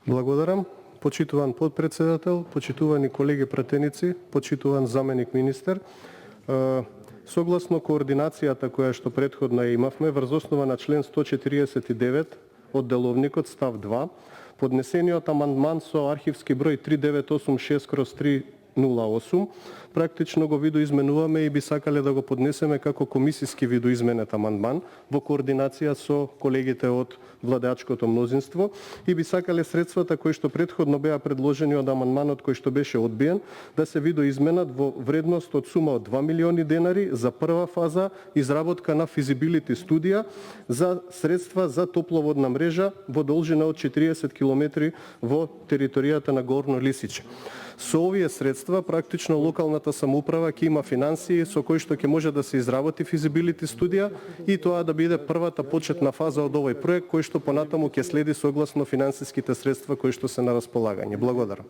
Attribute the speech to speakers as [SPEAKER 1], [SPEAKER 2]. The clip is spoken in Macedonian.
[SPEAKER 1] Благодарам. Почитуван подпредседател, почитувани колеги пратеници, почитуван заменик министер. Согласно координацијата која што претходно ја имавме, врз основа на член 149 од Деловникот, став 2, поднесениот амандман со архивски број 3986/308, практично го видоизменуваме и би сакале да го поднесеме како комисиски видоизменет амандман во координација со колегите од владеачкото мнозинство и би сакале средствата кои што претходно беа предложени од амандманот кој што беше одбиен да се видоизменат во вредност од сума од 2 милиони денари за прва фаза изработка на физибилити студија за средства за топловодна мрежа во должина од 40 километри во територијата на Горно Лисиче. Со овие средства практично локалната самоуправа ќе има финансии со кои што ќе може да се изработи физибилити студија и тоа да биде првата почетна фаза од овој проект кој што понатаму ќе следи согласно финансиските средства кои што се на располагање. Благодарам.